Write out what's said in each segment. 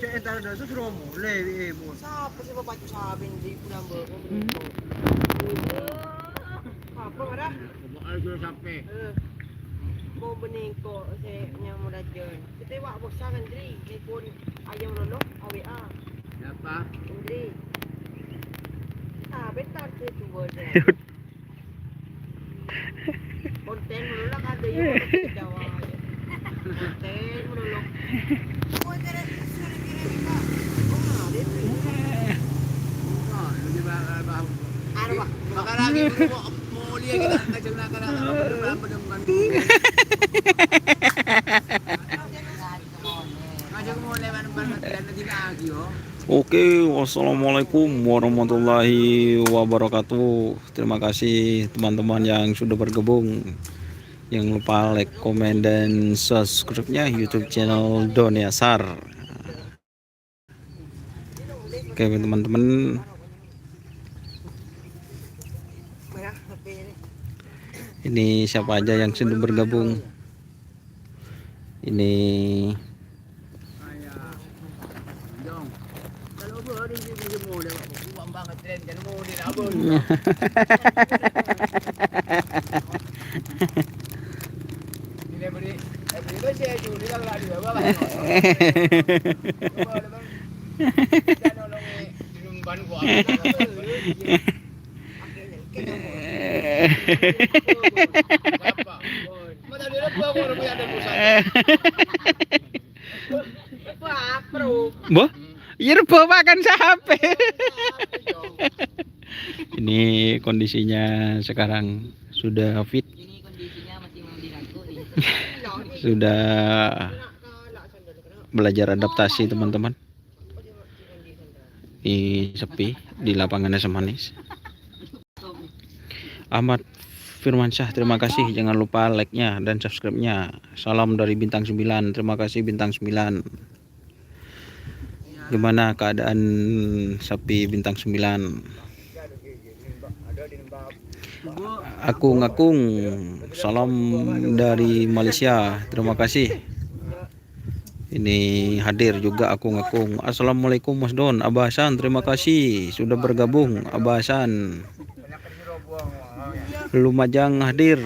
Saya entar ada tu suruh mulai mo. Siapa sih bapak sabi hindi ko number ko. Apa dah? Bakal suruh sampai. Mau bening ko kasi nya mo da dyan. Kita wa buksakan diri. Ni pun ayaw lolo AWA. Siapa? Indri. Bentar ke tu word. Konten mo lang kada yung Jawa. Konten mo lang. Oh, kare suri kire ka. Oh, ada tu. Oh, di ba Ano ba? baka lagi mo ulit kita kajang nakakalaman ng kajang mo ulit man ban na dinagi oh. Oke, wassalamualaikum warahmatullahi wabarakatuh. Terima kasih teman-teman yang sudah bergabung. Jangan lupa like, komen, dan subscribe-nya YouTube channel Doni Asar. Oke teman-teman, ini siapa aja yang sudah bergabung? Ini Boh, iya makan sapi. Ini kondisinya sekarang sudah fit, sudah belajar adaptasi teman-teman. Ini sepi di lapangannya Semanis. Ahmad Firmansyah, terima kasih. Jangan lupa like-nya dan subscribe-nya. Salam dari Bintang 9. Terima kasih Bintang 9. Gimana keadaan sapi Bintang 9? Akung, salam dari Malaysia. Terima kasih. Ini hadir juga Akung. Assalamualaikum Mas Don. Abah Hasan, terima kasih sudah bergabung. Abah Hasan. Lumajang hadir.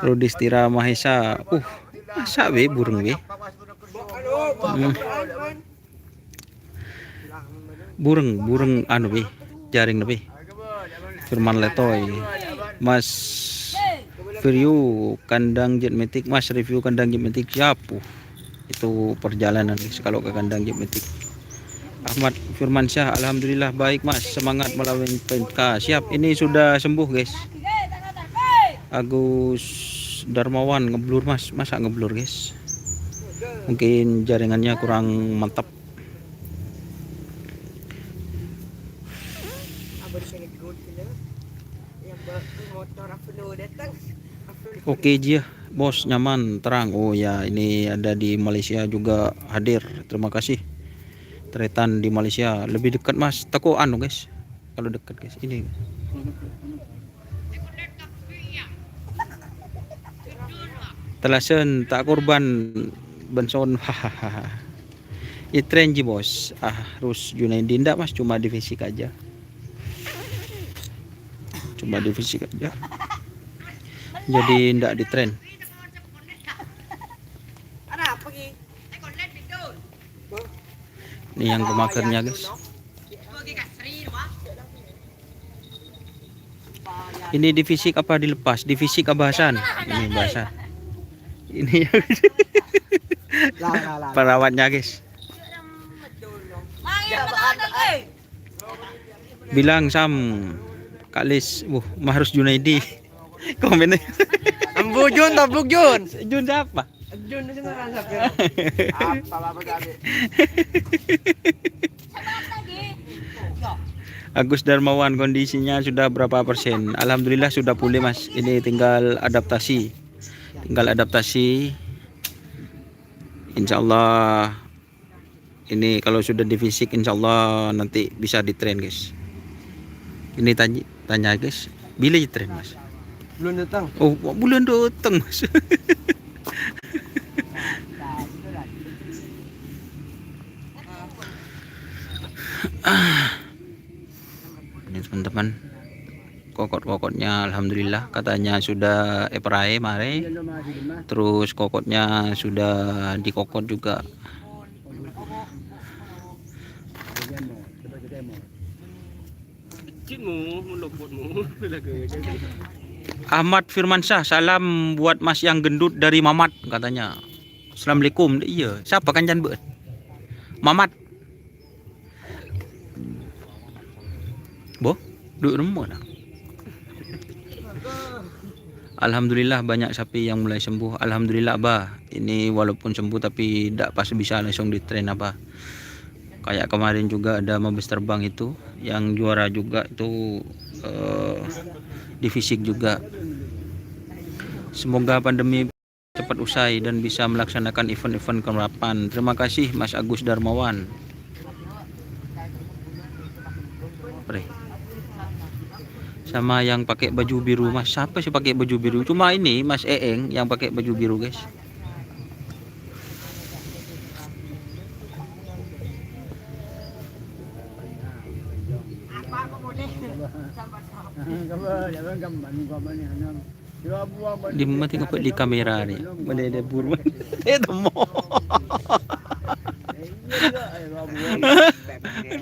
Rudistira Mahesa. Masa be burung be? Burung anu be, jaring be. Firman Letoy. Mas review kandang Jetmatic, Mas review kandang Jetmatic siap. Itu perjalanan guys kalau ke kandang Jetmatic. Ahmad Firmansyah, alhamdulillah baik Mas, semangat melawan PK. Siap, ini sudah sembuh guys. Agus Darmawan ngeblur Mas, masa ngeblur guys? Mungkin jaringannya kurang mantap. Oke Jia, bos nyaman terang. Oh ya, ini ada di Malaysia juga hadir. Terima kasih. Tretan di Malaysia lebih dekat Mas. Tako anu guys. Kalau dekat guys, ini. Telasen tak korban benson. Hahaha. Itren ji bos. Harus Junaidi ndak Mas, cuma di fisik aja. Jadi ndak di tren. Ini yang pemakarnya guys. Ini di fisik apa dilepas? Di fisik bahasan. Ini bahasan. Ini yang perawatnya guys. Bilang Sam Kalis, Mahrus Junaidi. Komennya. Ambu Jun, tabluk Jun. Jun siapa? Jun itu ngerasa apa tadi? Agus Darmawan, kondisinya sudah berapa persen? Alhamdulillah sudah pulih Mas. Ini tinggal adaptasi. Insya Allah ini kalau sudah di fisik Insya Allah nanti bisa di train guys. Ini tanya guys, bila di train Mas? Belum datang. Oh, bulan datang Mas. Ini teman-teman, kokot-kokotnya alhamdulillah katanya sudah eprae mare. Terus kokotnya sudah dikokot juga. Ahmad Firmansyah, salam buat Mas yang gendut dari Mamat katanya. Assalamualaikum. Iya, siapa kan jangan beut? Mamat. Boh, duduk rumah nak. Alhamdulillah banyak sapi yang mulai sembuh. Alhamdulillah bah. Ini walaupun sembuh tapi tidak pas bisa langsung di train apa. Kayak kemarin juga ada Mabes Terbang itu yang juara juga itu di fisik juga. Semoga pandemi cepat usai dan bisa melaksanakan event-event kemarapan. Terima kasih Mas Agus Darmawan. Sama yang pakai baju biru Mas. Siapa sih pakai baju biru? Cuma ini Mas Eeng yang pakai baju biru guys. Di mati kapag di kamera ni. Malede buru. Temo.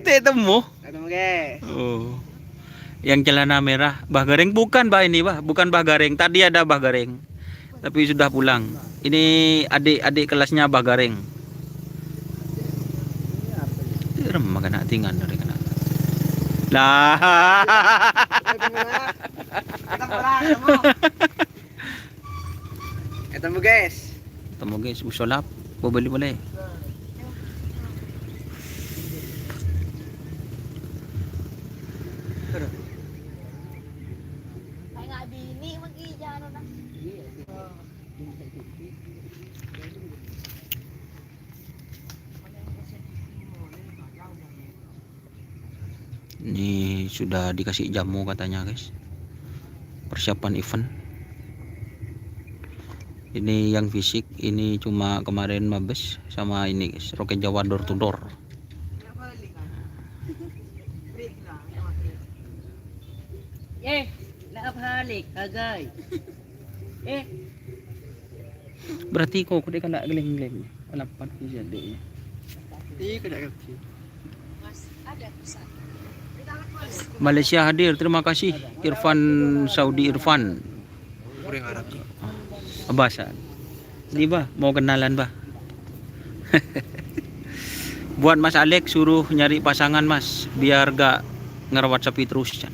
Temo. Oh. Yang celana merah Bah Gareng bukan Bah ini Bah, bukan Bah Gareng. Tadi ada Bah Gareng. Tapi sudah pulang. Ini adik-adik kelasnya Bah Gareng. Tirem magana tingan dari kana. Lah. Ketemu guys. Ketemu guys, usolap. Bobeli boleh. Ini sudah dikasih jamu katanya guys. Persiapan event. Ini yang fisik, ini cuma kemarin Mabes sama ini guys, Roket Jawa door to door. Berarti kok kuda kan tak geleng-geleng. Alapan jadi. Iya kada kecil. Malaysia hadir, terima kasih Irfan Saudi Irfan. Kurang Arab. Bahasa. Ini bah, mau kenalan bah. Buat Mas Alex suruh nyari pasangan Mas, biar gak ngerawat sapi terus.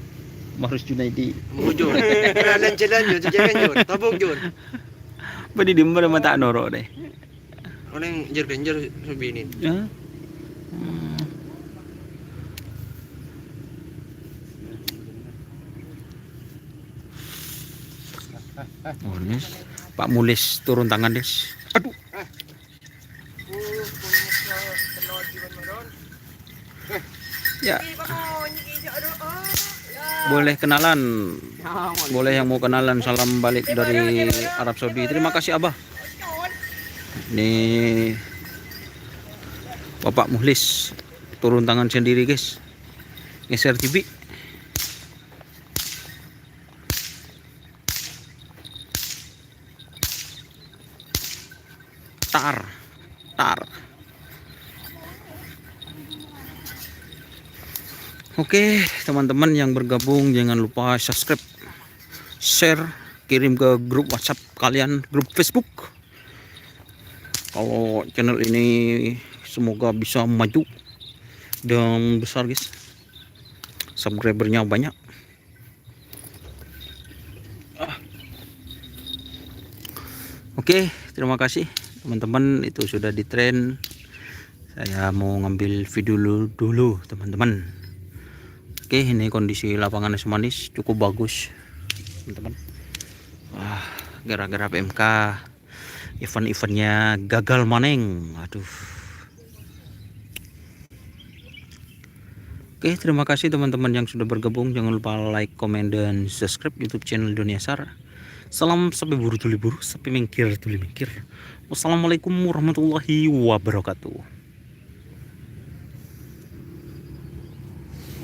Marus Junaidi. Mujur. Kenalan jalan jur, jangan jur, tabung jur. Badi di mana mata norok deh. Orang jur sebini. Ya. Oh, Nes. Pak Mulis turun tangan Des. Aduh. Ya. Boleh kenalan. Boleh yang mau kenalan, salam balik dari Arab Saudi. Terima kasih Abah. Ini Bapak Muhlis turun tangan sendiri guys. Geser TV. Tar. Oke, teman-teman yang bergabung jangan lupa subscribe, share, kirim ke grup WhatsApp kalian, grup Facebook. Kalau channel ini semoga bisa maju dan besar guys. Subscribernya banyak. Oke, terima kasih teman-teman, itu sudah di trend. Saya mau ngambil video dulu teman-teman. Oke, ini kondisi lapangan Manis cukup bagus teman-teman. Wah, gara-gara PMK event-eventnya gagal maneng. Aduh. Oke, terima kasih teman-teman yang sudah bergabung. Jangan lupa like, komen, dan subscribe YouTube channel Dunia Sar. Salam sampai buru tuli buru, sampai mingkir tuli mingkir. Wassalamualaikum warahmatullahi wabarakatuh.